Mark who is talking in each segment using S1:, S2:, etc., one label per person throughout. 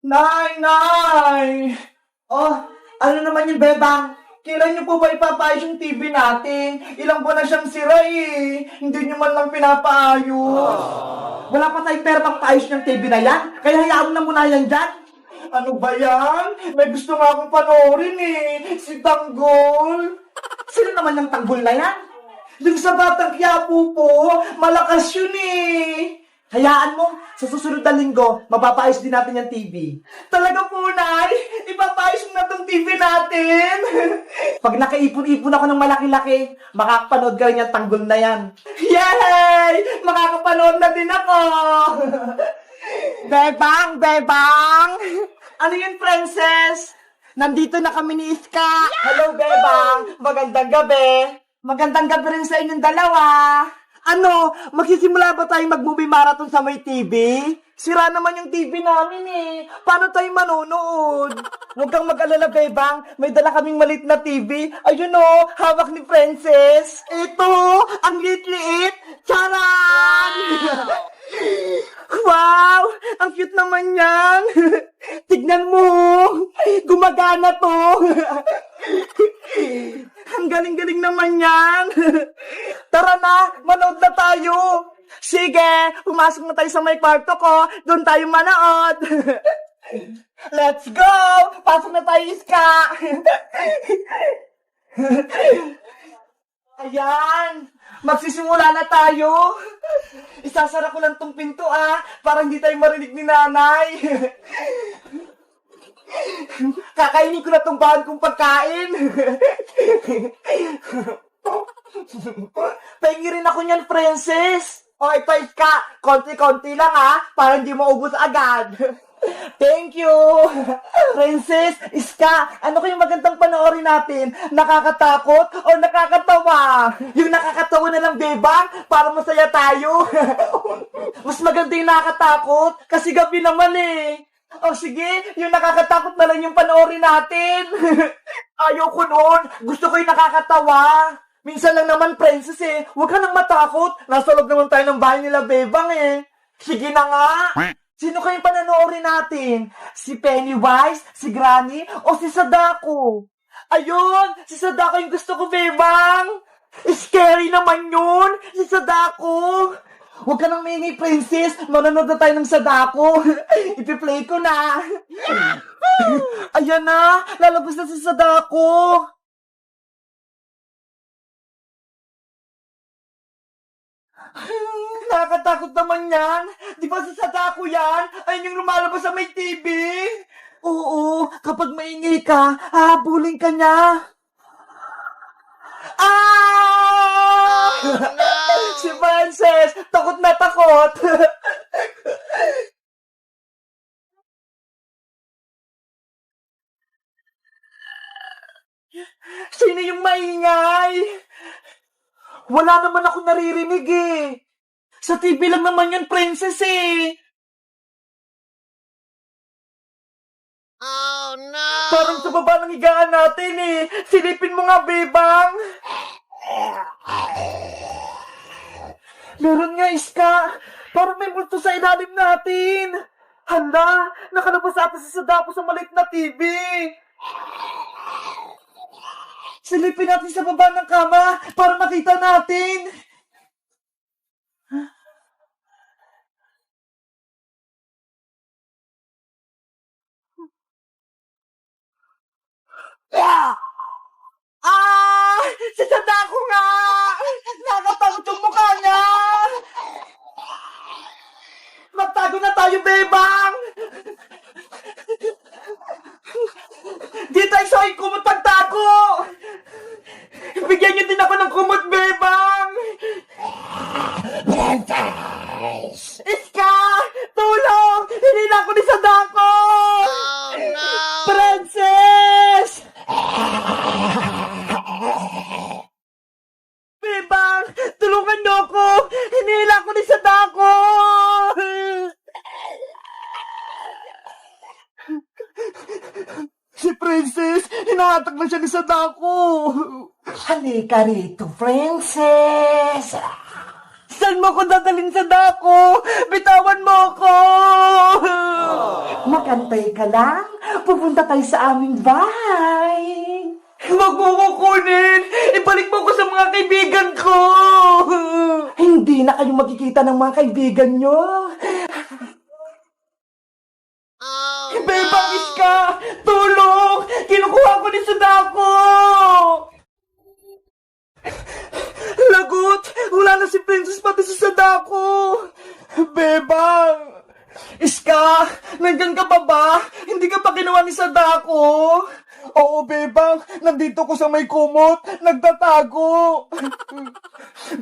S1: Nay! Oh, ano naman yung bebang? Kailan niyo po ba ipapaayos yung TV natin? Ilang buwan na siyang sira eh. Hindi niyo man lang pinapaayos. Wala pa tayong pera pang paayos ng TV na yan? Kaya hayaan mo na muna yan dyan. Ano ba yan? May gusto nga akong panoorin eh. Si Tanggol. Sino naman yung Tanggol na yan? Yung sa Batang Quiapo po, malakas yun eh. Hayaan mo, sa susunod na linggo, mapapaayos din natin yung TV. Talaga po, Nay? Ipapaayos mo na tong TV natin? Pag nakaipon-ipon ako ng malaki-laki, makakapanood ka rin yung Tanggol na yan. Yay! Makakapanood na din ako! Bebang! Bebang! Ano yun, princess? Nandito na kami ni Iska. Hello, Bebang! Magandang gabi! Magandang gabi rin sa inyong dalawa! Ano, magsisimula ba tayong mag-movie marathon sa may TV? Sira naman yung TV namin eh. Paano tayo manonood? Huwag kang mag-alala, Bebang. May dala kaming maliit na TV. Ayun o, hawak ni Princess. Ito, ang liit-liit. Charan! Wow! Ang cute naman yan. Tignan mo. Gumagana to. Ang galing-galing naman yan. Tara na, manood na tayo. Sige, pumasok na tayo sa may kwarto ko. Doon tayo manood. Let's go! Pasok na tayo, Iska. Ayan, magsisimula na tayo. Isasara ko lang tong pinto para hindi tayo marinig ni nanay. Kakainin ko na tong bahan kong pagkain. Pahingi rin ako niyan, princess. O, ito Iska, konti-konti lang para hindi maubos agad. Thank you! Princess, Iska, ano kayong magandang panoorin natin? Nakakatakot o nakakatawa? Yung nakakatawa na lang, Bebang, para masaya tayo. Mas maganda yung nakakatakot, kasi gabi naman eh. O sige, yung nakakatakot na lang yung panoorin natin. Ayoko nun, gusto ko yung nakakatawa. Minsan lang naman, princess eh. Huwag ka nang matakot. Nasa loob naman tayo ng bahay nila, Bebang eh. Sige na nga. Sino kayong panonoorin natin? Si Pennywise, si Granny, o si Sadako? Ayun! Si Sadako yung gusto ko, Bebang! Scary naman yun! Si Sadako! Huwag ka nang maingay, princess! Manonood na tayo ng Sadako! Ipi-play ko na! Ayan na! Lalabas na si Sadako! Nakakatakot naman yan. Di ba sa Sadako yan? Ayun yung lumalabas sa may TV. Oo, kapag maingay ka, hahabulin ka niya. Ah! Oh, no! Si Frances, takot na takot. Sino yung maingay? Wala naman ako naririnig eh. Sa TV lang naman yan, princess eh.
S2: Oh no!
S1: Parang sa baba ng higaan natin eh. Silipin mo nga, Bebang. Meron nga, Iska. Parang may multo sa ilalim natin. Hala, nakalabas ata si Sadako sa maliit na TV. Silipin natin sa baba ng kama para makita natin. Ah! Si Sadako nga! Nakatakot yung mukha niya! Magtago na tayo, Bebang! Di tayo sa aking kumot pagtago! Bigyan niyo din ako ng kumot, Bebang! Iska! Tulong! Hindi na ako ni Sadako!
S2: Oh no!
S1: Princess! Bebang! Tulungan niyo ako! Hinihila ako ni Sadako! Si Princess! Hinahatak na siya ni Sadako! Halika rito, Princess! Saan mo ko dadalhin sa dako? Bitawan mo ko! Makantay ka lang. Pupunta tayo sa aming bahay. Huwag mo ko kunin! Ibalik mo ko sa mga kaibigan ko! Hindi na kayo magkikita ng mga kaibigan nyo. Bebang Iska! Tulong! Kinukuha ko ni Sadako! Lagot! Wala na si Princess pati si Sadako! Bebang! Iska! Nandyan ka pa ba? Hindi ka pa kinuha ni Sadako? Oo, Bebang. Nandito ko sa may kumot. Nagtatago.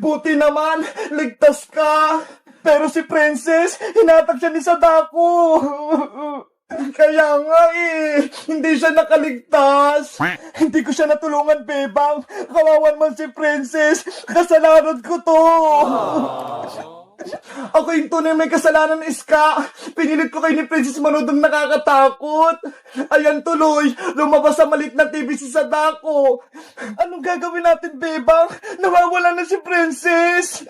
S1: Buti naman. Ligtas ka. Pero si Princess, hinatag siya ni Sadako. Kaya nga eh, hindi siya nakaligtas. Hindi ko siya natulungan, Bebang. Kawawan man si Princess. Kasalanan ko to. Ako yung tunay may kasalanan, Iska. Pinilit ko kayo ni Princess manood ng nakakatakot. Ayan tuloy, lumabas sa maliit na TV si Sadako. Anong gagawin natin, Bebang? Nawawala na si Princess.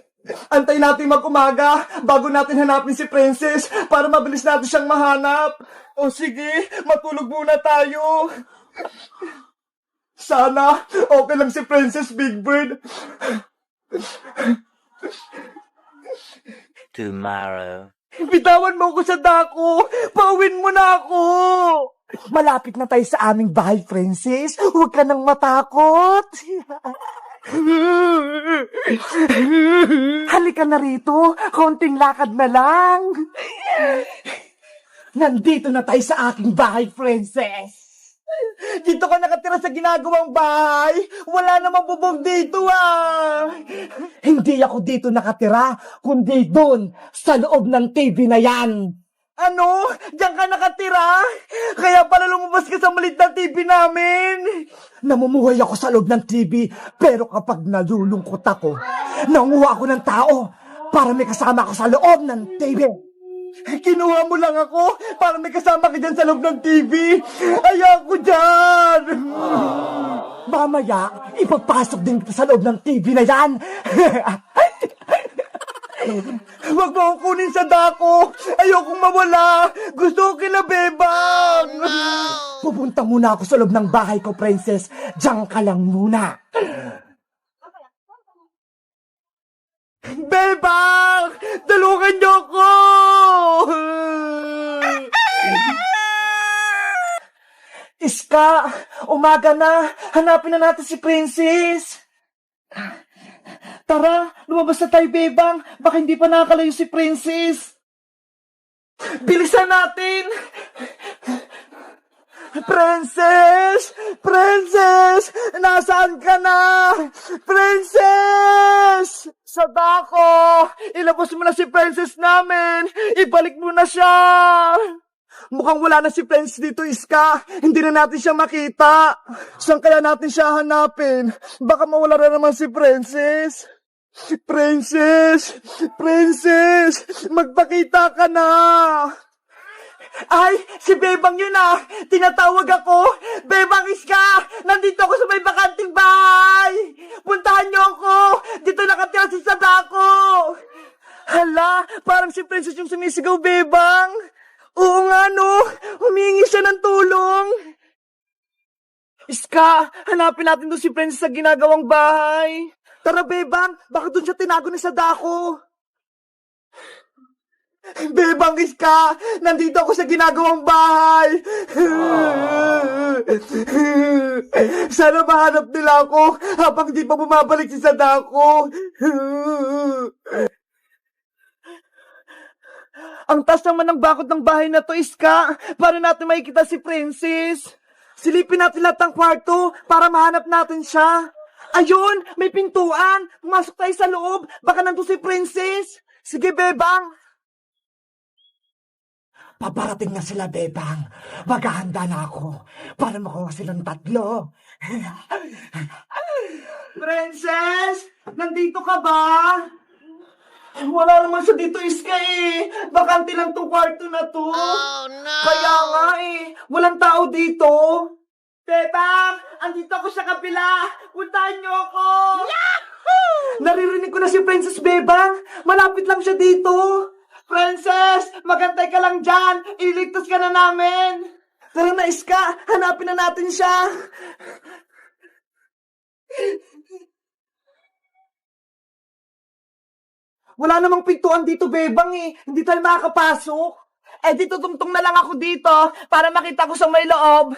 S1: Antay natin mag-umaga bago natin hanapin si Princess para mabilis natin siyang mahanap. O sige, matulog muna tayo. Sana okay lang si Princess, Big Bird.
S2: Tomorrow.
S1: Bitawan mo ko sa dako. Pauwin mo na ako. Malapit na tayo sa aming bahay, Princess. Huwag ka nang matakot. Halika na rito. Konting lakad na lang. Nandito na tayo sa aking bahay, Princess. Dito ka nakatira sa ginagawang bahay. Wala namang bubong dito ah. Hindi ako dito nakatira, kundi doon, sa loob ng TV na yan. Ano? Diyan ka nakatira? Kaya pala lumabas ka sa maliit na TV namin. Namumuhay ako sa loob ng TV, pero kapag nalulungkot ako, nanguha ako ng tao para may kasama ako sa loob ng TV. Kinuha mo lang ako para may kasama ka dyan sa loob ng TV. Ayoko dyan. Mamaya, ipapasok din kita sa loob ng TV na yan. Huwag mo akong kunin sa dako. Ayokong mawala. Gusto ko kila Bebang. Pupunta muna ako sa loob ng bahay ko, Princess. Diyan ka lang muna. Bebang! Tulungan niyo ko! Iska, umaga na. Hanapin na natin si Princess. Tara, lumabas na tayo, Bebang. Baka hindi pa nakakalayo si Princess. Bilisan natin! Princess! Princess! Nasaan ka na? Princess! Sadako! Ilabas mo na si Princess namin! Ibalik mo na siya! Mukhang wala na si Princess dito, Iska. Hindi na natin siya makita. Saan kaya natin siya hanapin? Baka mawala na naman si Princess. Princess! Princess! Magpakita ka na! Ay, si Bebang yun ah! Tinatawag ako! Bebang Iska! Nandito ako sa may bakanting bahay! Puntahan niyo ako! Dito nakatira si Sadako! Hala, parang si Princess yung sumisigaw, Bebang! Oo nga no! Humingi siya ng tulong! Iska, hanapin natin doon si Princess sa ginagawang bahay! Tara, Bebang! Baka doon siya tinago ni Sadako! Bebang Iska! Nandito ako sa ginagawang bahay! Sana mahanap nila ako habang di pa bumabalik si Sadako! Ang taas naman ng bakod ng bahay na to, Iska! Paano natin makikita si Princess? Silipin natin lahat ng kwarto para mahanap natin siya! Ayun! May pintuan! Pumasok tayo sa loob! Baka nandun si Princess! Sige, Bebang! Paparating na sila, Bebang. Maghahanda na ako para makuha silang tatlo. Princess! Nandito ka ba? Wala naman siya dito, Iska eh. Bakante lang tong kwarto na to.
S2: Oh, no!
S1: Kaya nga eh. Walang tao dito. Bebang! Andito ako sa kabila. Puntahan niyo ako. Naririnig ko na si Princess Bebang. Malapit lang siya dito. Princess, magantay ka lang dyan. Iligtas ka na namin. Tara na, Iska. Hanapin na natin siya. Wala namang pintuan dito, Bebang eh. Hindi tayo makakapasok. Eh, dito tungtong na lang ako dito para makita ko sa may loob.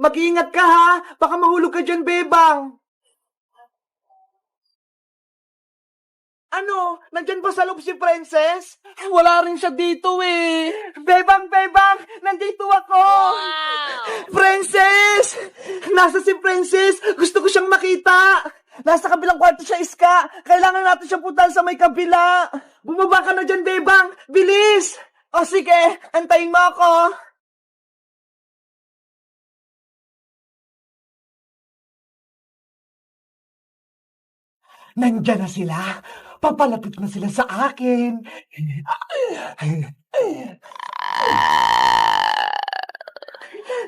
S1: Mag-iingat ka ha. Baka mahulog ka dyan, Bebang. Ano? Nandyan ba sa loob si Princess? Wala rin siya dito eh. Bebang, Bebang! Nandito ako! Princess! Nasa si Princess! Gusto ko siyang makita! Nasa kabilang kwarto siya, Iska! Kailangan natin siyang puntahan sa may kabila! Bumaba ka na dyan, Bebang! Bilis! O sige, antayin mo ako! Nandyan na sila. Papalapit na sila sa akin.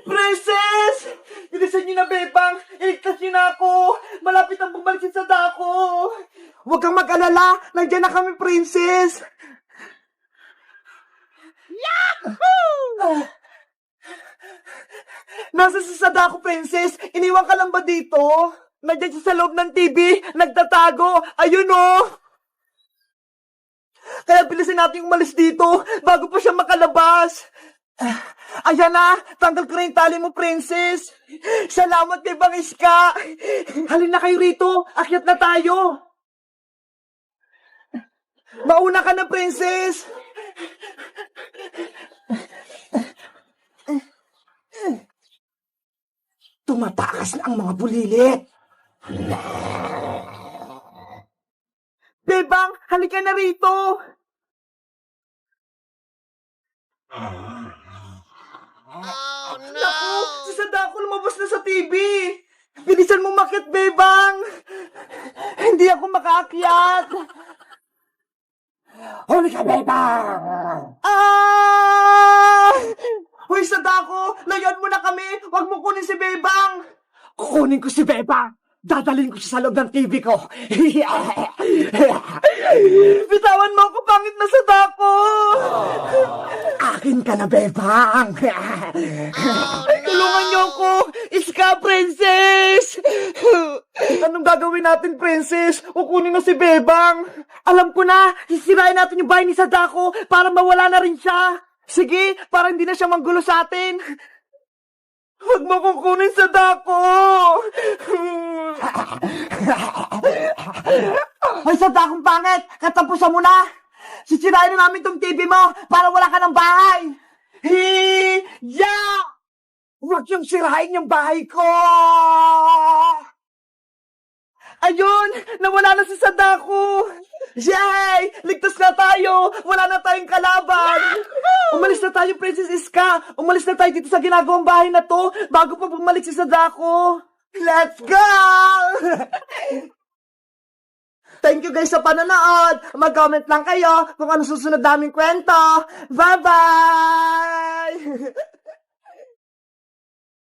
S1: Princess! Bilisan niyo na, Bebang! Iligtas niyo na ako! Malapit ang bumalik si Sadako! Huwag kang mag-alala! Nandiyan na kami, Princess! Yahoo! Nasa si Sadako, Princess? Iniwan ka lang ba dito? Nandiyan siya sa loob ng TV, nagtatago. Ayun oh! Kaya bilisin natin umalis dito bago pa siya makalabas. Ayan na, tanggal ko na yung tali mo, Princess. Salamat kay Bang Iska. Halina kayo rito, akyat na tayo. Mauna ka na, Princess. Tumatakas na ang mga bulilit. Bebang, halika na rito.
S2: Oh no!
S1: Naku, si Sadako lumabas na sa TV. Bilisan mo makit, Bebang. Hindi ako makaakyat. Huli ka, Bebang. Ah! Hoy, Sadako, layuan mo na kami. Huwag mo kunin si Bebang. Kukunin ko si Bebang. Dadalhin ko siya sa loob ng TV ko. Bitawan mo ako, pangit na Sadako. Akin ka na, Bebang. Tulungan niyo ako. Iska, Princess. Anong gagawin natin, Princess? Kukunin na si Bebang. Alam ko na, sisirain natin yung bahay ni Sadako para mawala na rin siya. Sige, para hindi na siya manggulo sa atin. Huwag mo kukunin sa dako! Ay, sa dakong pangit! Katapusan mo na! Sisirain na namin tong TV mo para wala ka ng bahay! Hiya! Huwag yung sirain yung bahay ko! Ayun! Nawala na si Sadako! Yay! Ligtas na tayo! Wala na tayong kalaban! Umalis na tayo, Princess Iska! Umalis na tayo dito sa ginagawang bahay na to bago pa bumalik si Sadako! Let's go! Thank you guys sa panonood! Mag-comment lang kayo kung ano susunod naming kwento! Bye-bye!